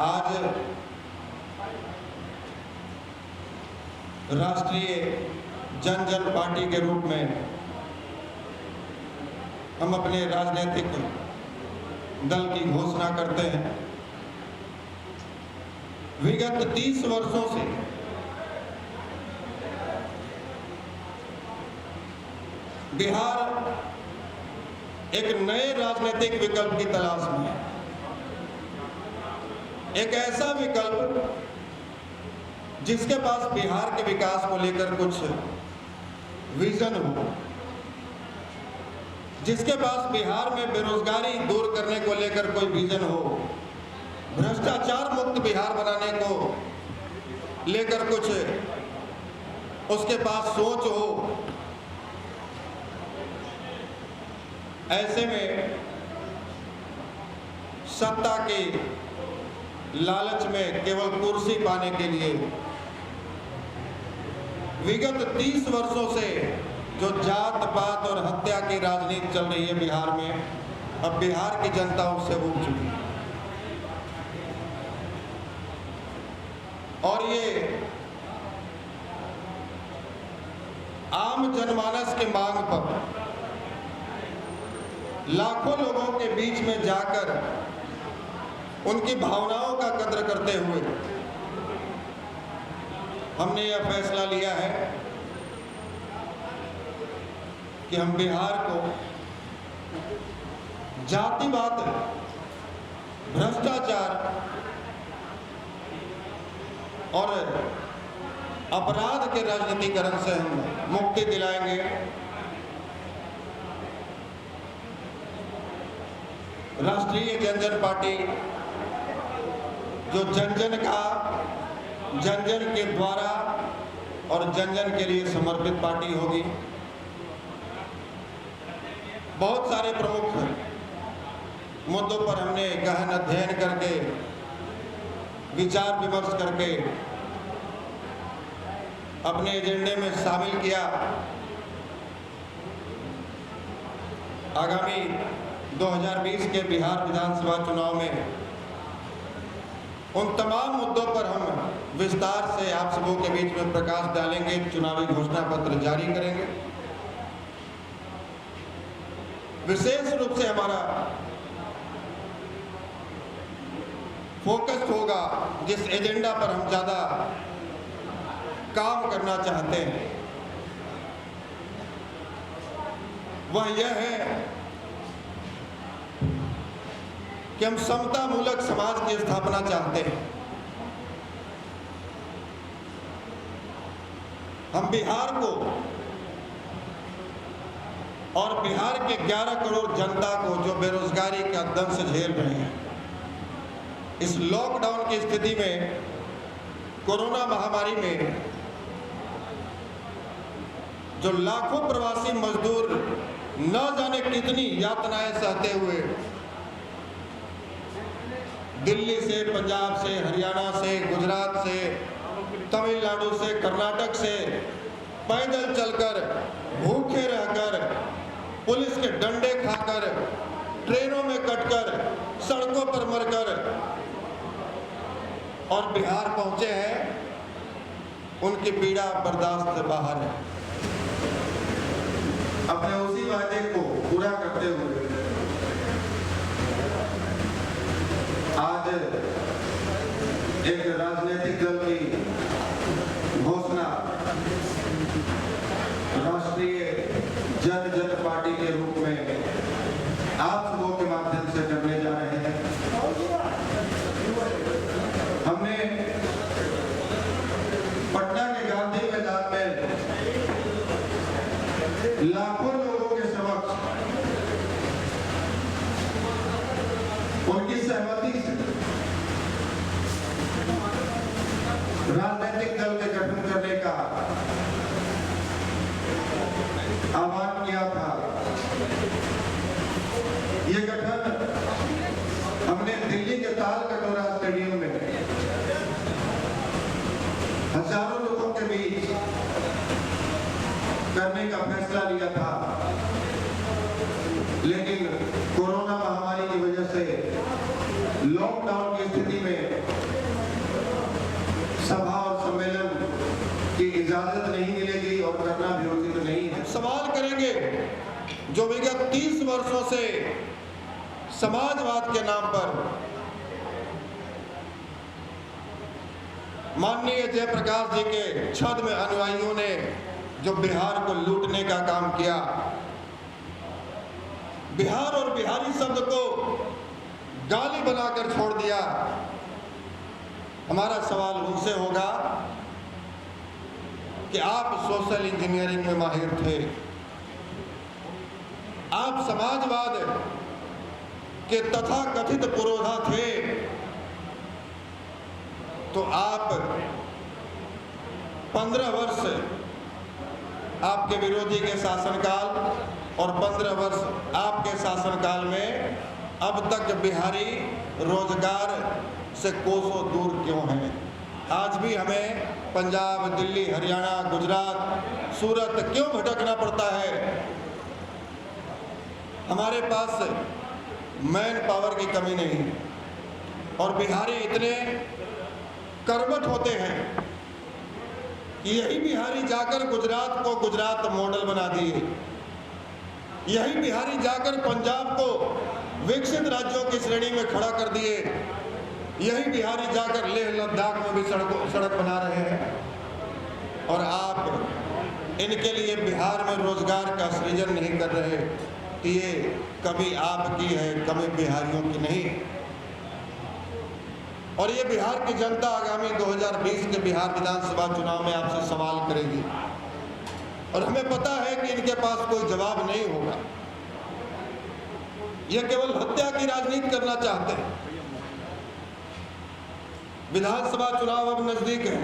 आज राष्ट्रीय जन जन पार्टी के रूप में हम अपने राजनीतिक दल की घोषणा करते हैं। विगत 30 वर्षों से बिहार एक नए राजनीतिक विकल्प की तलाश में है। एक ऐसा विकल्प जिसके पास बिहार के विकास को लेकर कुछ विजन हो, जिसके पास बिहार में बेरोजगारी दूर करने को लेकर कोई विजन हो, भ्रष्टाचार मुक्त बिहार बनाने को लेकर कुछ उसके पास सोच हो। ऐसे में सत्ता के लालच में केवल कुर्सी पाने के लिए विगत 30 वर्षों से जो जात पात और हत्या की राजनीति चल रही है बिहार में, अब बिहार की जनता उससे उब चुकी है। और ये आम जनमानस के मांग पर लाखों लोगों के बीच में जाकर उनकी भावनाओं का कद्र करते हुए हमने यह फैसला लिया है कि हम बिहार को जातिवाद, भ्रष्टाचार और अपराध के राजनीतिकरण से हम मुक्ति दिलाएंगे। राष्ट्रीय जन जन पार्टी जो जन जन का, जन जन के द्वारा और जन जन के लिए समर्पित पार्टी होगी। बहुत सारे प्रमुख मुद्दों पर हमने गहन अध्ययन करके, विचार विमर्श करके अपने एजेंडे में शामिल किया। आगामी 2020 के बिहार विधानसभा चुनाव में उन तमाम मुद्दों पर हम विस्तार से आप सबों के बीच में प्रकाश डालेंगे, चुनावी घोषणा पत्र जारी करेंगे। विशेष रूप से हमारा फोकस होगा, जिस एजेंडा पर हम ज़्यादा काम करना चाहते हैं, वह यह है कि हम समता मूलक समाज की स्थापना चाहते हैं। हम बिहार को और बिहार के 11 करोड़ जनता को जो बेरोजगारी का दंश झेल रहे हैं, इस लॉकडाउन की स्थिति में, कोरोना महामारी में जो लाखों प्रवासी मजदूर न जाने कितनी यातनाएं सहते हुए दिल्ली से, पंजाब से, हरियाणा से, गुजरात से, तमिलनाडु से, कर्नाटक से पैदल चलकर, भूखे रहकर, पुलिस के डंडे खाकर, ट्रेनों में कटकर, सड़कों पर मरकर और बिहार पहुंचे हैं, उनकी पीड़ा बर्दाश्त से बाहर है। अपने उसी वादे को पूरा करते हुए आज एक राजनीतिक दल की घोषणा राष्ट्रीय जन जन पार्टी के रूप में आप सबों के माध्यम से करने जा रहे हैं। हमने पटना के गांधी मैदान में लाखों लोगों के समक्ष उनकी सहमति से राजनीतिक दल के गठन करने का आह्वान किया था। ये गठन हमने दिल्ली के ताल कटोरा स्टेडियम में हजारों लोगों के बीच करने का फैसला लिया था, लेकिन कोरोना महामारी की वजह से लॉकडाउन की स्थिति में इजाजत नहीं मिलेगी और करना भी उचित नहीं है। सवाल करेंगे जो विगत 30 वर्षों से समाजवाद के नाम पर माननीय जयप्रकाश जी के छद्म अनुयायियों ने जो बिहार को लूटने का काम किया, बिहार और बिहारी शब्द को गाली बनाकर छोड़ दिया। हमारा सवाल उनसे होगा कि आप सोशल इंजीनियरिंग में माहिर थे, आप समाजवाद के तथाकथित पुरोधा थे, तो आप 15 वर्ष आपके विरोधी के शासनकाल और 15 वर्ष आपके शासनकाल में अब तक बिहारी रोजगार से कोसों दूर क्यों हैं? आज भी हमें पंजाब, दिल्ली, हरियाणा, गुजरात, सूरत क्यों भटकना पड़ता है? हमारे पास मैन पावर की कमी नहीं और बिहारी इतने कर्मठ होते हैं कि यही बिहारी जाकर गुजरात को गुजरात मॉडल बना दिए, यही बिहारी जाकर पंजाब को विकसित राज्यों की श्रेणी में खड़ा कर दिए, यही बिहारी जाकर लेह लद्दाख में भी सड़क बना रहे हैं। और आप इनके लिए बिहार में रोजगार का सृजन नहीं कर रहे, तो ये कभी आपकी है, कभी बिहारियों की नहीं। और ये बिहार की जनता आगामी 2020 के बिहार विधानसभा चुनाव में आपसे सवाल करेगी और हमें पता है कि इनके पास कोई जवाब नहीं होगा। ये केवल हत्या की राजनीति करना चाहते हैं। विधानसभा चुनाव अब नजदीक है,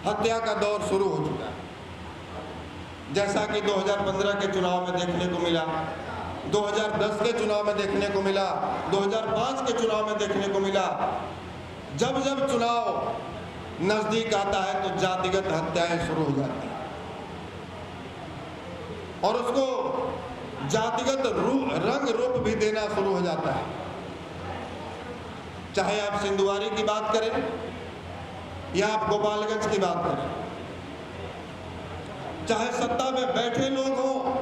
हत्या का दौर शुरू हो चुका है, जैसा कि 2015 के चुनाव में देखने को मिला, 2010 के चुनाव में देखने को मिला, 2005 के चुनाव में देखने को मिला। जब जब चुनाव नजदीक आता है तो जातिगत हत्याएं शुरू हो जाती हैं और उसको जातिगत रंग रूप भी देना शुरू हो जाता है। चाहे आप सिंधुवारी की बात करें या आप गोपालगंज की बात करें, चाहे सत्ता में बैठे लोग हों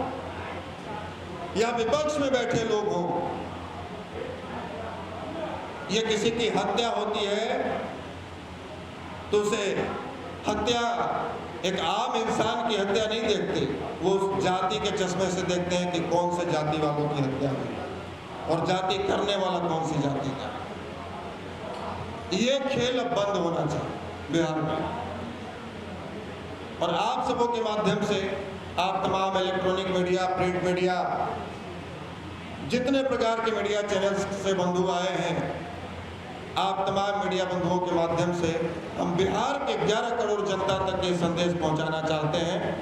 या विपक्ष में बैठे लोग हों, ये किसी की हत्या होती है तो उसे हत्या एक आम इंसान की हत्या नहीं देखते, वो उस जाति के चश्मे से देखते हैं कि कौन से जाति वालों की हत्या हुई और जाति करने वाला कौन सी जाति का। ये खेल अब बंद होना चाहिए बिहार में। और आप सबों के माध्यम से आप तमाम इलेक्ट्रॉनिक मीडिया, प्रिंट मीडिया, जितने प्रकार के मीडिया चैनल्स से बंधु आए हैं, आप तमाम मीडिया बंधुओं के माध्यम से हम बिहार के 11 करोड़ जनता तक ये संदेश पहुंचाना चाहते हैं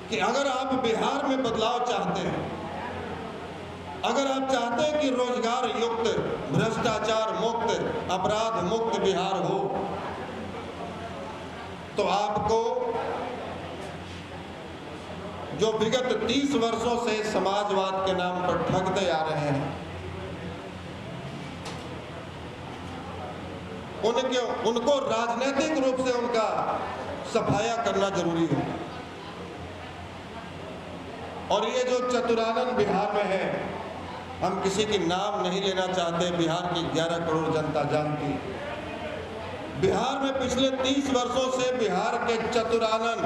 कि अगर आप बिहार में बदलाव चाहते हैं, अगर आप चाहते हैं कि रोजगार युक्त, भ्रष्टाचार मुक्त, अपराध मुक्त बिहार हो, तो आपको जो विगत 30 वर्षों से समाजवाद के नाम पर ठगते आ रहे हैं, उनको राजनीतिक रूप से उनका सफाया करना जरूरी है। और ये जो चतुरानन बिहार में है, हम किसी की नाम नहीं लेना चाहते, बिहार की 11 करोड़ जनता जानती है। बिहार में पिछले 30 वर्षों से बिहार के चतुरानन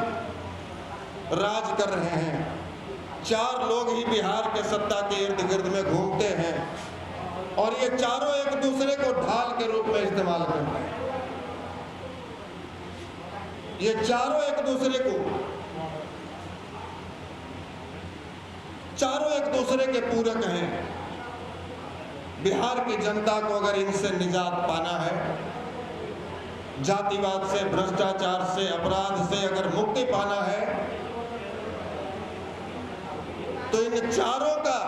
राज कर रहे हैं। 4 लोग ही बिहार के सत्ता के इर्द गिर्द में घूमते हैं और ये चारों एक दूसरे को ढाल के रूप में इस्तेमाल करते हैं। ये चारों एक दूसरे के पूरक हैं। बिहार की जनता को अगर इनसे निजात पाना है, जातिवाद से, भ्रष्टाचार से, अपराध से अगर मुक्ति पाना है, तो इन चारों का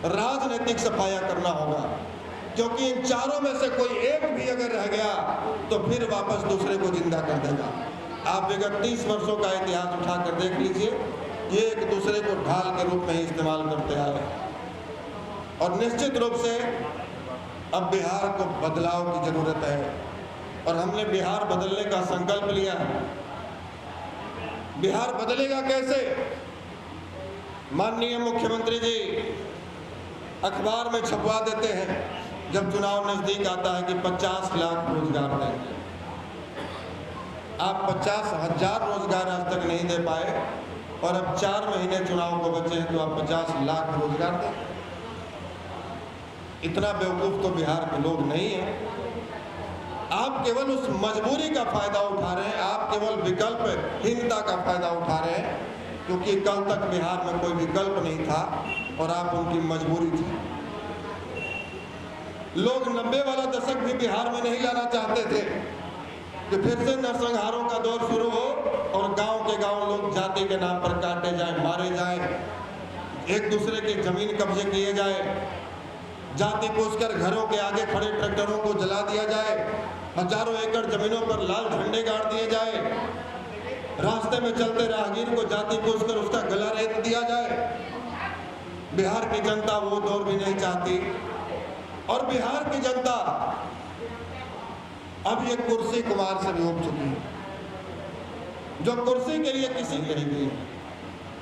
राजनीतिक सफाया करना होगा, क्योंकि इन चारों में से कोई एक भी अगर रह गया तो फिर वापस दूसरे को जिंदा कर देगा। आप विगत 30 वर्षों का इतिहास उठाकर देख लीजिए, ये एक दूसरे को ढाल के रूप में ही इस्तेमाल करते आ रहे हैं। और निश्चित रूप से अब बिहार को बदलाव की जरूरत है। और हमने बिहार बदलने का संकल्प लिया है। बिहार बदलेगा कैसे? माननीय मुख्यमंत्री जी अखबार में छपवा देते हैं जब चुनाव नजदीक आता है कि 50 लाख रोजगार देंगे। आप 50,000 रोजगार आज तक नहीं दे पाए और अब 4 महीने चुनाव को बचे हैं तो आप 50 लाख रोजगार दें। इतना बेवकूफ तो बिहार के लोग नहीं हैं। आप केवल उस मजबूरी का फायदा उठा रहे हैं, आप केवल विकल्पहीनता का फायदा उठा रहे हैं, क्योंकि कल तक बिहार में कोई विकल्प नहीं था और आप उनकी मजबूरी थी। लोग 90 वाला दशक भी बिहार में नहीं लाना चाहते थे कि फिर से नरसंहारों का दौर शुरू हो और गांव के गांव लोग जाति के नाम पर काटे जाएं, मारे जाएं, एक दूसरे की जमीन कब्जे किए जाए, जाति पूछकर घरों के आगे खड़े ट्रैक्टरों को जला दिया जाए, हजारों एकड़ जमीनों पर लाल झंडे गाड़ दिए जाए, रास्ते में चलते राहगीर को जाति पूछकर उसका गला रेत दिया जाए। बिहार की जनता वो दौर भी नहीं चाहती और बिहार की जनता अब ये कुर्सी कुमार से भी उठ चुकी है, जो कुर्सी के लिए किसी नहीं गई।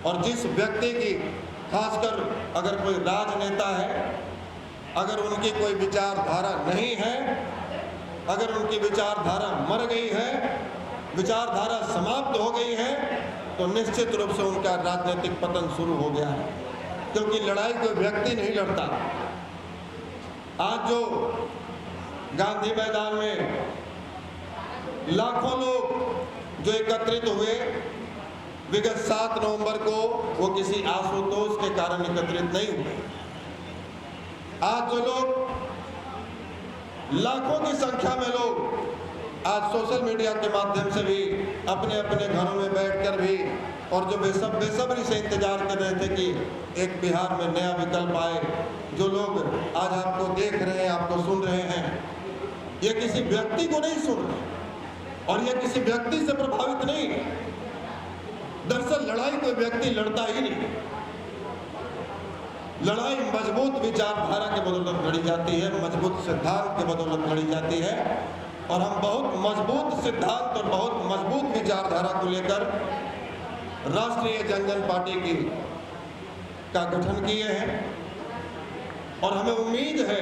और जिस व्यक्ति की, खासकर अगर कोई राजनेता है, अगर उनकी कोई विचारधारा नहीं है, अगर उनकी विचारधारा मर गई है, विचारधारा समाप्त हो गई है, तो निश्चित रूप से उनका राजनीतिक पतन शुरू हो गया है, क्योंकि लड़ाई कोई व्यक्ति नहीं लड़ता। आज जो गांधी मैदान में लाखों लोग जो एकत्रित हुए विगत 7 नवंबर को, वो किसी आशुतोष के कारण एकत्रित नहीं हुए। आज जो लोग, लाखों की संख्या में लोग आज सोशल मीडिया के माध्यम से भी अपने अपने घरों में बैठकर भी, और जो बेसब्री से इंतजार कर रहे थे कि एक बिहार में नया विकल्प आए, जो लोग आज आपको देख रहे हैं, आपको सुन रहे हैं, ये किसी व्यक्ति को नहीं सुन रहे और ये किसी व्यक्ति से प्रभावित नहीं। दरअसल लड़ाई कोई व्यक्ति लड़ता ही नहीं, लड़ाई मजबूत विचारधारा के बदौलत लड़ी जाती है, मजबूत सिद्धांत के बदौलत लड़ी जाती है। और हम बहुत मजबूत सिद्धांत और बहुत मजबूत विचारधारा को लेकर राष्ट्रीय जनजन पार्टी का गठन किए हैं और हमें उम्मीद है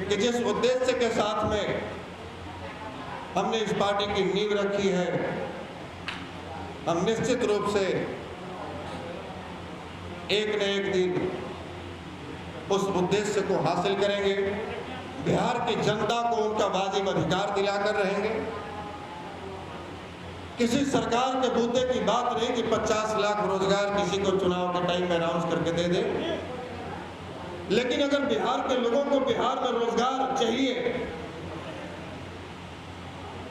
कि जिस उद्देश्य के साथ में हमने इस पार्टी की नींव रखी है, हम निश्चित रूप से एक न एक दिन उस उद्देश्य को हासिल करेंगे। बिहार की जनता को उनका वाजिब अधिकार दिलाकर रहेंगे। किसी सरकार के बूते की बात नहीं कि 50 लाख रोजगार किसी को चुनाव के टाइम में अनाउंस करके दे दे, लेकिन अगर बिहार के लोगों को बिहार में रोजगार चाहिए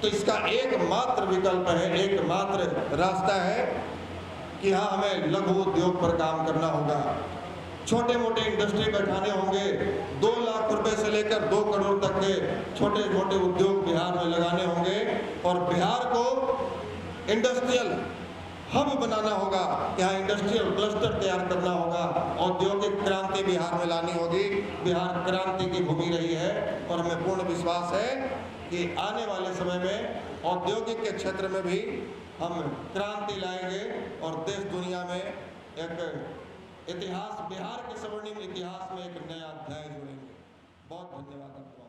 तो इसका एकमात्र विकल्प है, एकमात्र रास्ता है कि हाँ, हमें लघु उद्योग पर काम करना होगा। छोटे मोटे इंडस्ट्री बैठाने होंगे, 2 लाख रुपए से लेकर 2 करोड़ तक के छोटे मोटे उद्योग बिहार में लगाने होंगे और बिहार को इंडस्ट्रियल हब बनाना होगा। यहाँ इंडस्ट्रियल क्लस्टर तैयार करना होगा, औद्योगिक क्रांति बिहार में लानी होगी। बिहार क्रांति की भूमि रही है और हमें पूर्ण विश्वास है कि आने वाले समय में औद्योगिक के क्षेत्र में भी हम क्रांति लाएंगे और देश दुनिया में एक इतिहास, बिहार के स्वर्णिम इतिहास में एक नया अध्याय जुड़ेंगे। बहुत धन्यवाद।